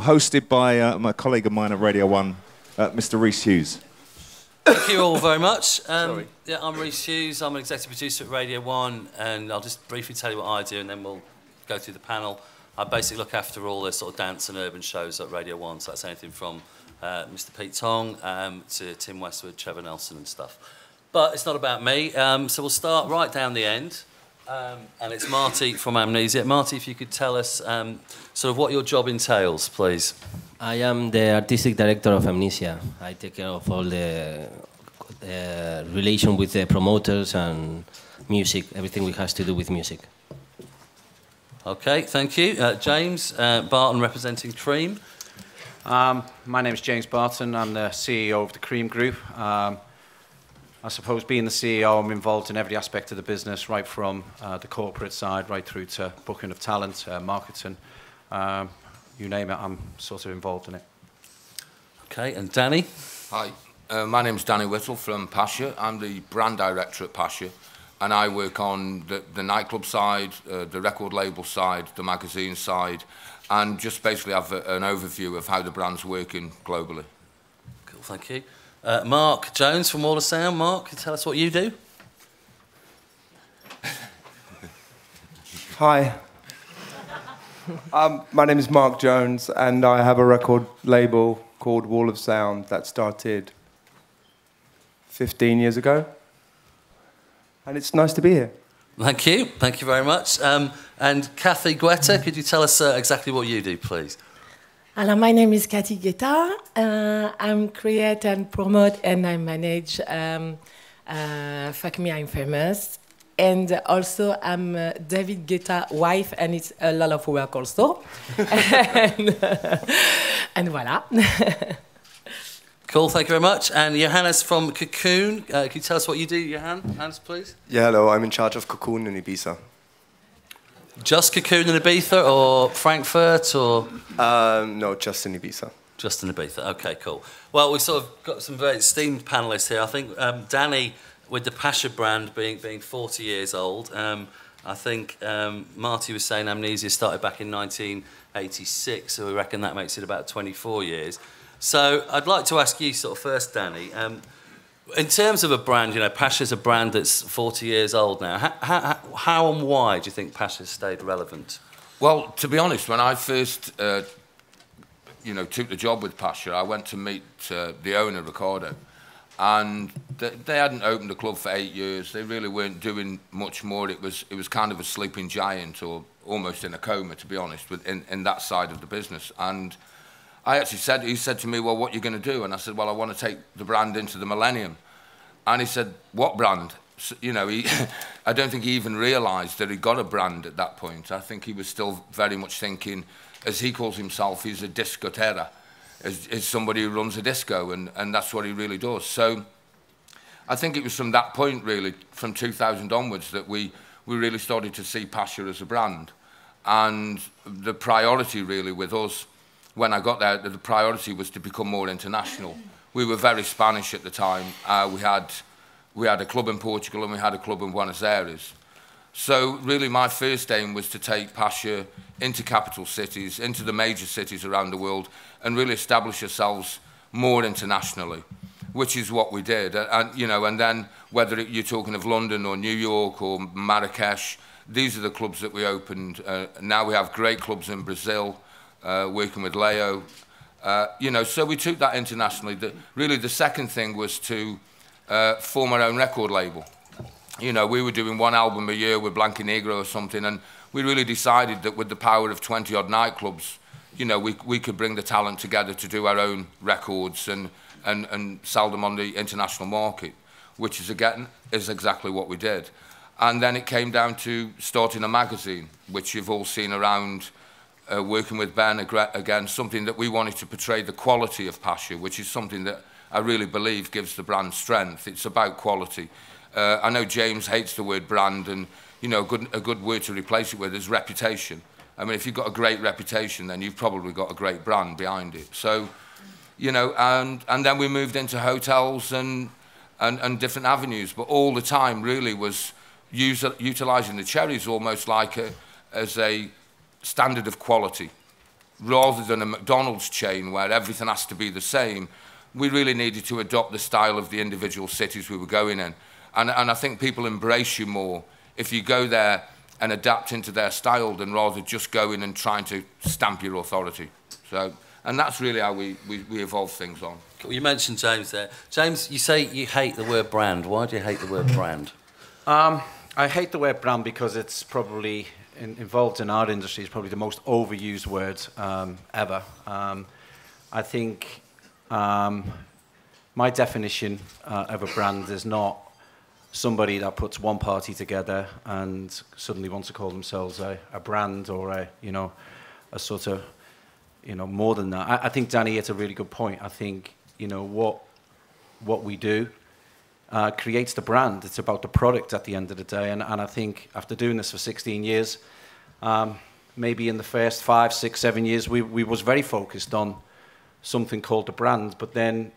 hosted by my colleague of mine at Radio 1, Mr. Rhys Hughes. Thank you all very much. Yeah, I'm Rhys Hughes. I'm an executive producer at Radio 1, and I'll just briefly tell you what I do, and then we'll go through the panel. I basically look after all the sort of dance and urban shows at Radio 1, so that's anything from Mr. Pete Tong to Tim Westwood, Trevor Nelson and stuff. But it's not about me, so we'll start right down the end. And it's Marty from Amnesia. Marty, if you could tell us sort of what your job entails, please. I am the artistic director of Amnesia. I take care of all the relation with the promoters and music, everything which has to do with music. Okay, thank you. James Barton representing Cream. My name is James Barton. I'm the CEO of the Cream Group. I suppose being the CEO, I'm involved in every aspect of the business, right from the corporate side, right through to booking of talent, marketing, you name it, I'm sort of involved in it. Okay, and Danny? Hi, my name's Danny Whittle from Pasha. I'm the brand director at Pasha, and I work on the nightclub side, the record label side, the magazine side, and just basically have an overview of how the brand's working globally. Cool, thank you. Mark Jones from Wall of Sound. Mark, can you tell us what you do? Hi. My name is Mark Jones, and I have a record label called Wall of Sound that started 15 years ago. And it's nice to be here. Thank you. Thank you very much. And Kathy Guetta, could you tell us exactly what you do, please? Hello, my name is Cathy Guetta. I'm create and promote and I manage Fuck Me, I'm Famous. And also I'm David Guetta wife, and it's a lot of work also. and voilà. Cool, thank you very much. And Johannes from Cocoon, can you tell us what you do, Johannes, please? Yeah, hello, I'm in charge of Cocoon in Ibiza. Just Cocoon in Ibiza, or Frankfurt, or...? No, just in Ibiza. Just in Ibiza, okay, cool. Well, we've sort of got some very esteemed panellists here. I think Danny, with the Pasha brand being 40 years old, I think Marty was saying Amnesia started back in 1986, so we reckon that makes it about 24 years. So I'd like to ask you sort of first, Danny, in terms of a brand, you know, Pasha's a brand that's 40 years old now. How and why do you think Pasha's stayed relevant? Well, to be honest, when I first, took the job with Pasha, I went to meet the owner, Ricardo, and they hadn't opened the club for 8 years. They really weren't doing much more. It was kind of a sleeping giant, or almost in a coma, to be honest, in that side of the business. And I actually he said to me, well, what are you going to do? And I said, well, I want to take the brand into the millennium. And he said, what brand? So, I don't think he even realised that he got a brand at that point. I think he was still very much thinking, as he calls himself, he's a discoteca, as somebody who runs a disco, and that's what he really does. So I think it was from that point, really, from 2000 onwards, that we really started to see Pasha as a brand. And the priority, really, with us, when I got there, the priority was to become more international. We were very Spanish at the time. We had a club in Portugal and we had a club in Buenos Aires. So really my first aim was to take Pasha into capital cities, into the major cities around the world, and really establish ourselves more internationally, which is what we did. And then whether you're talking of London or New York or Marrakesh, these are the clubs that we opened. Now we have great clubs in Brazil, working with Leo, so we took that internationally. Really, the second thing was to form our own record label. We were doing one album a year with Blanca Negro or something, and we really decided that with the power of 20-odd nightclubs, we could bring the talent together to do our own records and sell them on the international market, which is exactly what we did. And then it came down to starting a magazine, which you've all seen around. Working with Ben, again, something that we wanted to portray the quality of Pasha, which is something that I really believe gives the brand strength. It's about quality. I know James hates the word brand, and a good word to replace it with is reputation. I mean, if you've got a great reputation, then you've probably got a great brand behind it. So, and then we moved into hotels and different avenues, but all the time really was utilising the Cherries almost like as a standard of quality. rather than a McDonald's chain where everything has to be the same, we really needed to adopt the style of the individual cities we were going in. And I think people embrace you more if you go there and adapt into their style than rather just going and trying to stamp your authority. So, and that's really how we evolve things on. Cool. You mentioned James there. James, you say you hate the word brand. Why do you hate the word brand? I hate the word brand because it's probably, involved in our industry, is probably the most overused word ever. I think my definition of a brand is not somebody that puts one party together and suddenly wants to call themselves a brand or a sort of, more than that. I think Danny hit a really good point. I think, what we do creates the brand. It's about the product at the end of the day. And I think after doing this for 16 years, maybe in the first 5, 6, 7 years, we was very focused on something called the brand. But then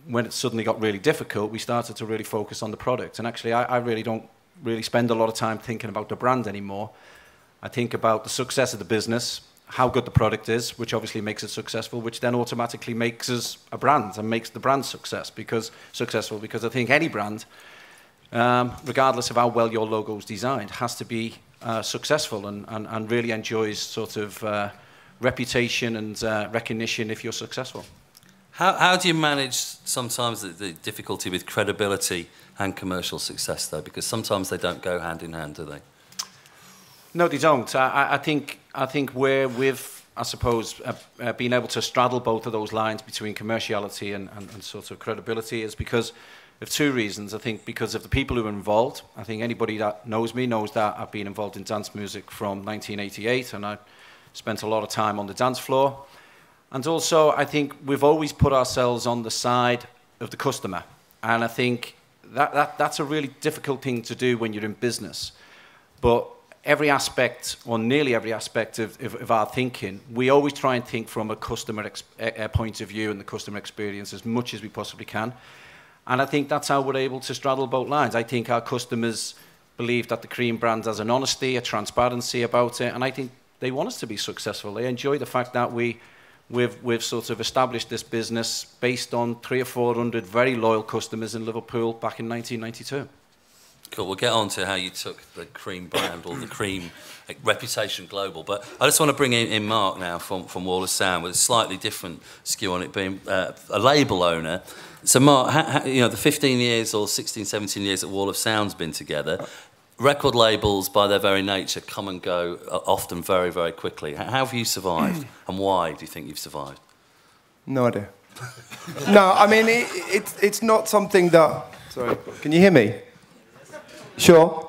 when it suddenly got really difficult, we started to really focus on the product. And actually, I really don't really spend a lot of time thinking about the brand anymore. I think about the success of the business, how good the product is, which obviously makes it successful, which then automatically makes us a brand and makes the brand successful. Because I think any brand, regardless of how well your logo is designed, has to be successful and really enjoys sort of reputation and recognition if you're successful. How do you manage sometimes the difficulty with credibility and commercial success, though? Because sometimes they don't go hand in hand, do they? No, they don't. I think where we've, I suppose, been able to straddle both of those lines between commerciality and sort of credibility is because of two reasons. I think because of the people who are involved. I think anybody that knows me knows that I've been involved in dance music from 1988, and I spent a lot of time on the dance floor. And also, I think we've always put ourselves on the side of the customer. And I think that's a really difficult thing to do when you're in business. But every aspect, or nearly every aspect of our thinking, we always try and think from a customer point of view and the customer experience as much as we possibly can. And I think that's how we're able to straddle both lines. I think our customers believe that the Cream brand has an honesty, a transparency about it, and I think they want us to be successful. They enjoy the fact that we've sort of established this business based on 300 or 400 very loyal customers in Liverpool back in 1992. Cool, we'll get on to how you took the Cream brand or the Cream reputation global, but I just want to bring in Mark now from Wall of Sound with a slightly different skew on it, being a label owner. So Mark, the 15 years or 16, 17 years that Wall of Sound's been together, record labels by their very nature come and go often very, very quickly. How have you survived and why do you think you've survived? No idea. No, I mean, it's not something that... Sorry, can you hear me? Sure?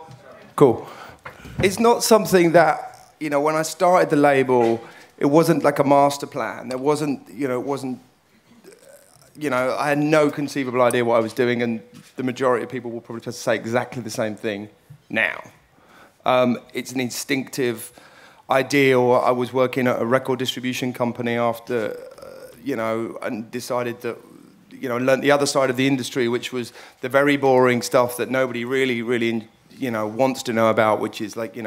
Cool. It's not something that, when I started the label, it wasn't like a master plan. There wasn't, I had no conceivable idea what I was doing, and the majority of people will probably just say exactly the same thing now. It's an instinctive idea, or I was working at a record distribution company after, and decided that, learned the other side of the industry, which was the very boring stuff that nobody really, wants to know about, which is like,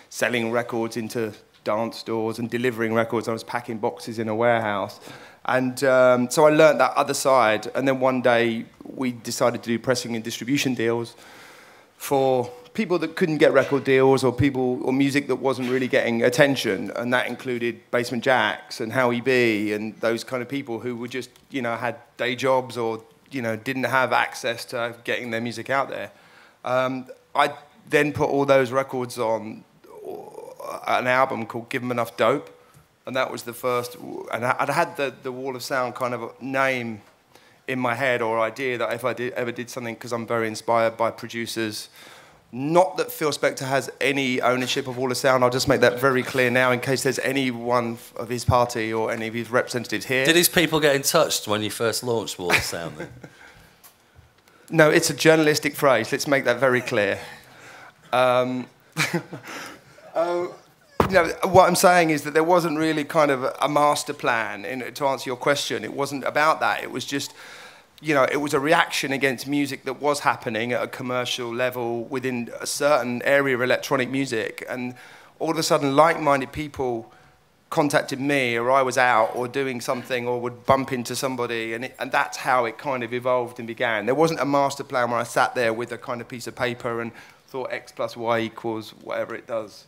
selling records into dance stores and delivering records. I was packing boxes in a warehouse. And so I learned that other side. And then one day we decided to do pressing and distribution deals for people that couldn't get record deals, or music that wasn't really getting attention, and that included Basement Jaxx and Howie B and those kind of people who were just, had day jobs or, didn't have access to getting their music out there. I then put all those records on an album called Give 'Em Enough Dope, and that was the first, and I'd had the Wall of Sound kind of name in my head, or idea that if I ever did something, because I'm very inspired by producers. Not that Phil Spector has any ownership of Wall of Sound. I'll just make that very clear now in case there's anyone of his party or any of his representatives here. Did his people get in touch when you first launched Wall of Sound then? No, it's a journalistic phrase. Let's make that very clear. What I'm saying is that there wasn't really kind of a master plan to answer your question. It wasn't about that. It was just... it was a reaction against music that was happening at a commercial level within a certain area of electronic music. And all of a sudden, like-minded people contacted me, or I was out or doing something, or would bump into somebody, and that's how it kind of evolved and began. There wasn't a master plan where I sat there with a kind of piece of paper and thought X plus Y equals whatever it does.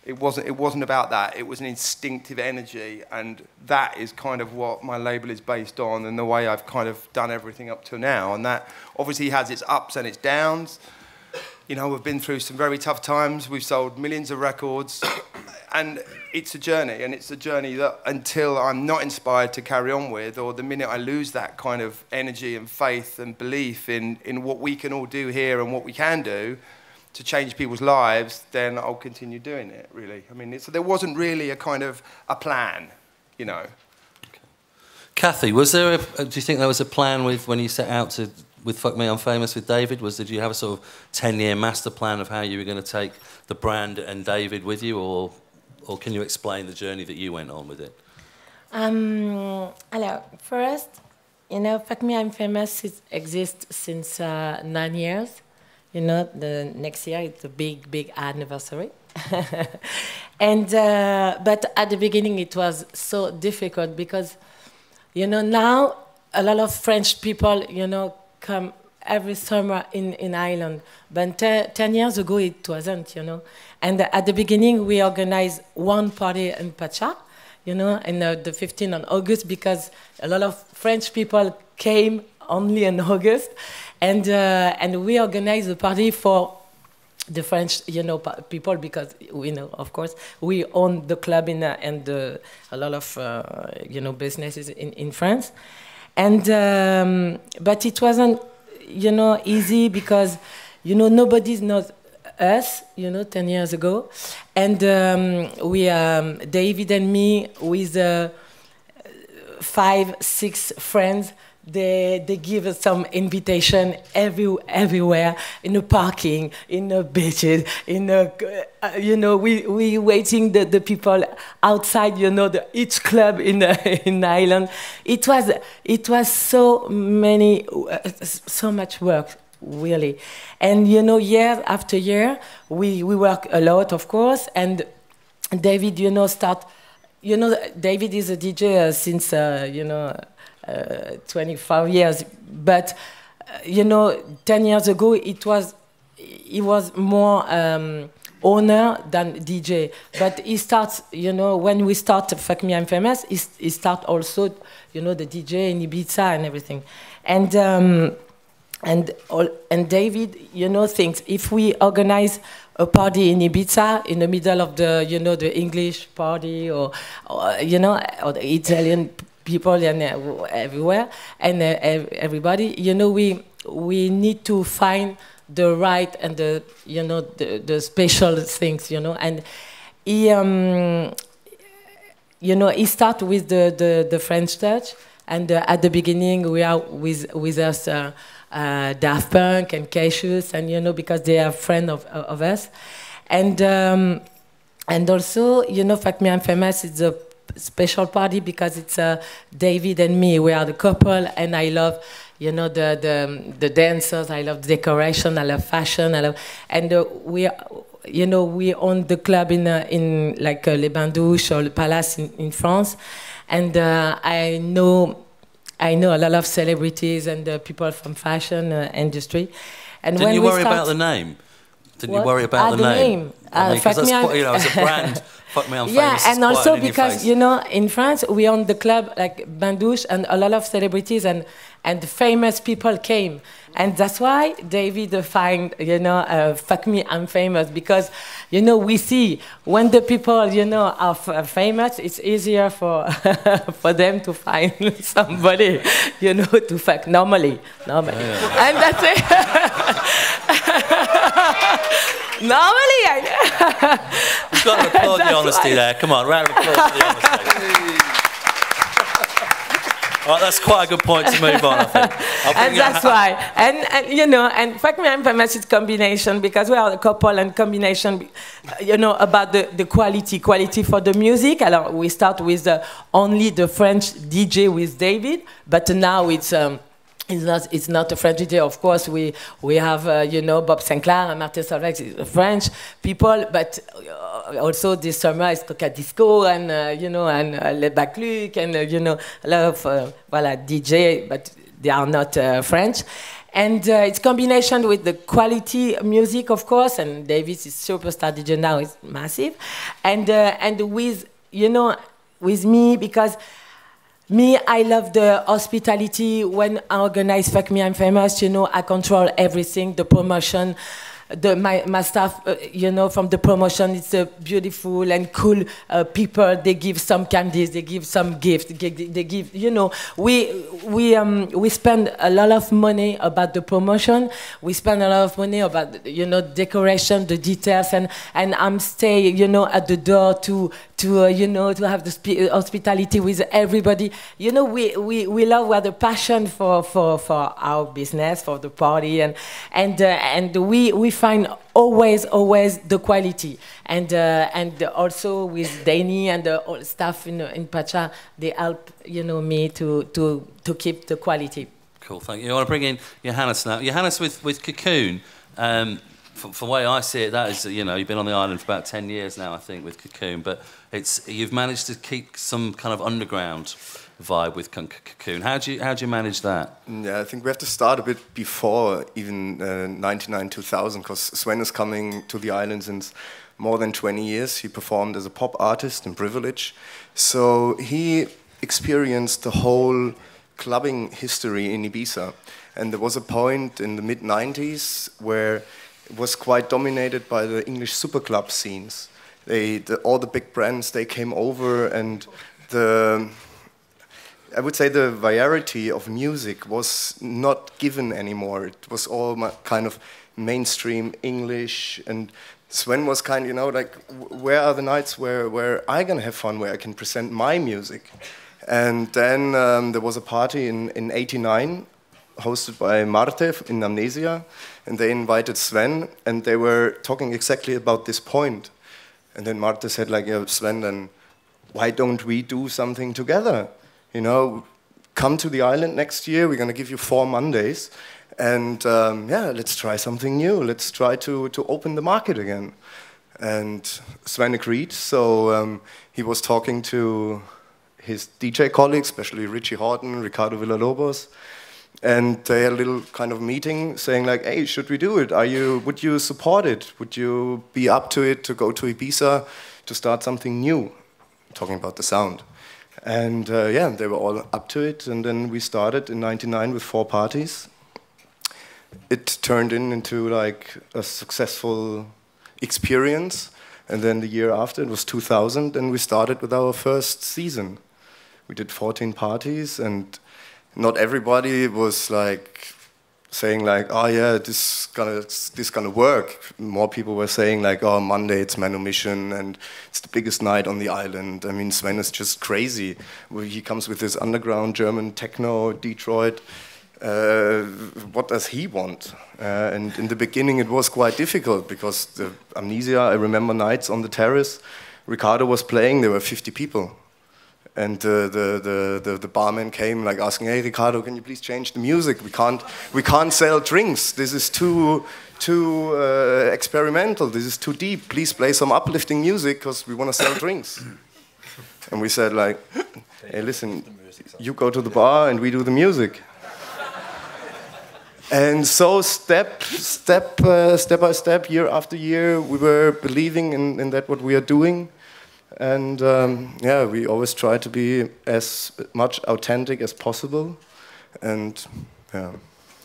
It wasn't about that. It was an instinctive energy, and that is kind of what my label is based on, and the way I've kind of done everything up to now. And that obviously has its ups and its downs. You know, we've been through some very tough times. We've sold millions of records, and it's a journey. And it's a journey that until I'm not inspired to carry on with, or the minute I lose that kind of energy and faith and belief in what we can all do here and what we can do to change people's lives, then I'll continue doing it, really. I mean, there wasn't really a kind of a plan, you know. Okay. Kathy, was there do you think there was a plan with when you set out with Fuck Me I'm Famous with David? Did you have a sort of 10-year master plan of how you were going to take the brand and David with you, or can you explain the journey that you went on with it? First, you know, Fuck Me I'm Famous exists since 9 years. You know, the next year it's a big anniversary. And but at the beginning it was so difficult because, you know, now a lot of French people, you know, come every summer in Ireland. But 10 years ago it wasn't, you know. And at the beginning we organized one party in Pacha, you know, in the 15th of August, because a lot of French people came only in August. And we organized a party for the French, you know, people, because we know, of course, we own the club and a lot of, you know, businesses in France. And but it wasn't, you know, easy because, you know, nobody knows us, you know, 10 years ago. And we, David and me, with 5, 6 friends, they give us some invitation everywhere, in the parking, in the beaches, in the, you know, we waiting the people outside, you know, each club in Ireland. It was so much work, really. And, you know, year after year, we work a lot, of course, and David, you know, David is a DJ since, you know, 25 years, but you know, 10 years ago he was more owner than DJ. But he starts, you know, when we start Fuck Me I'm Famous, he start also, you know, the DJ in Ibiza and everything, and David, you know, thinks if we organize a party in Ibiza in the middle of the, you know, the English party or you know, or the Italian people and everywhere and everybody, you know, we need to find the right and the, you know, the special things, you know. And he you know, he start with the French touch, and at the beginning we are with us Daft Punk and Cassius, and you know, because they are friends of us, and also, you know, Fuck Me I'm Famous is a special party because it's David and me. We are the couple, and I love, you know, the dancers. I love the decoration. I love fashion. I love, and we, you know, we own the club in like Les Bains Douches or Le Palace in France, and I know a lot of celebrities and people from fashion industry. And didn't you worry about the name? Didn't you worry about the name? I mean, that's quite, you know, as a brand. Fuck Me I'm Famous. Yeah, and also because, you know, in France we own the club like Bains Douches, and a lot of celebrities and famous people came, and that's why David find, you know, Fuck Me I'm Famous, because, you know, we see when the people, you know, are famous, it's easier for for them to find somebody, you know, to fuck normally, yeah. And that's it. Normally, I know. We've got to applaud the honesty there. Come on, round of applause for the honesty. All right, that's quite a good point to move on, I think. And that's why. And you know, and Fuck Me I'm Famous is combination, because we are a couple, and combination, you know, about the quality for the music. Alors, we start with only the French DJ with David, but now it's It's not a French DJ. Of course, we have you know, Bob Sinclair and Martin Solveig, French people, but also this summer it's Coca Disco and you know, and Les Bacluc and you know, a lot of voilà, DJ, but they are not French. And it's combination with the quality music, of course, and Davis is superstar DJ now, is massive, and with, you know, with me, because me, I love the hospitality. When I organize Fuck Me, I'm Famous, you know, I control everything, the promotion, my staff, you know, from the promotion, it's beautiful and cool people. They give some candies, they give some gifts, they give, you know, we spend a lot of money about the promotion. We spend a lot of money about, you know, decoration, the details, and I'm staying, you know, at the door to you know, to have the hospitality with everybody. You know, we love, we have the passion for our business, for the party, and we find always the quality, and also with Danny and the staff in Pacha, they help, you know, me to keep the quality. Cool, thank you. I want to bring in Johannes now. Johannes with Cocoon. From the way I see it, that is, you know, you've been on the island for about 10 years now, I think, with Cocoon, but you've managed to keep some kind of underground vibe with Cocoon. How do you manage that? Yeah, I think we have to start a bit before even 99, 2000, because Sven is coming to the island since more than 20 years. He performed as a pop artist in Privilege. So he experienced the whole clubbing history in Ibiza. And there was a point in the mid-90s where it was quite dominated by the English super club scenes. All the big brands, they came over, and I would say the variety of music was not given anymore. It was all kind of mainstream English, and Sven was kind of, you know, like, where are the nights where I gonna have fun, where I can present my music? And then there was a party in '89, hosted by Marte in Amnesia, and they invited Sven, and they were talking exactly about this point. And then Marte said, like, yeah, Sven, then why don't we do something together? You know, come to the island next year, we're gonna give you 4 Mondays, and yeah, let's try something new. Let's try to open the market again. And Sven agreed, so he was talking to his DJ colleagues, especially Richie Horton, Ricardo Villalobos, and they had a little kind of meeting saying, like, hey, should we do it? Would you support it? Would you be up to it to go to Ibiza to start something new? Talking about the sound. And yeah, they were all up to it, and then we started in '99 with 4 parties. It turned into like a successful experience, and then the year after, it was 2000, and we started with our first season. We did 14 parties, and not everybody was like saying like, oh yeah, this gonna work. More people were saying like, oh, Monday it's Manumission and it's the biggest night on the island. I mean, Sven is just crazy. He comes with this underground German techno, Detroit. What does he want? And in the beginning it was quite difficult because the Amnesia, I remember nights on the terrace, Ricardo was playing, there were 50 people. And the barman came like asking, hey Ricardo, can you please change the music? We can't sell drinks. This is too experimental. This is too deep. Please play some uplifting music because we want to sell drinks. And we said like, hey, listen, you go to the bar and we do the music. And so step by step, year after year, we were believing in that what we are doing. And yeah, we always try to be as much authentic as possible. And yeah,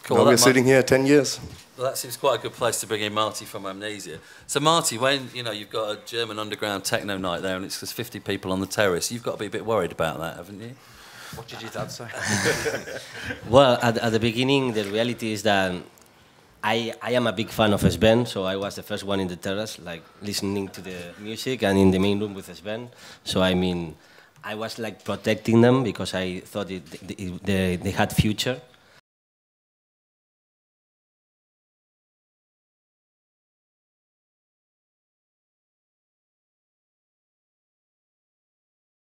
cool. Now we're sitting here 10 years. Well, that seems quite a good place to bring in Marty from Amnesia. So Marty, when you've got a German underground techno night there and it's just 50 people on the terrace, you've got to be a bit worried about that, haven't you? What did your dad say? Well, at the beginning, the reality is that I am a big fan of Sven, so I was the first one in the terrace, like listening to the music and in the main room with Sven. So I mean, I was like protecting them because I thought they had future.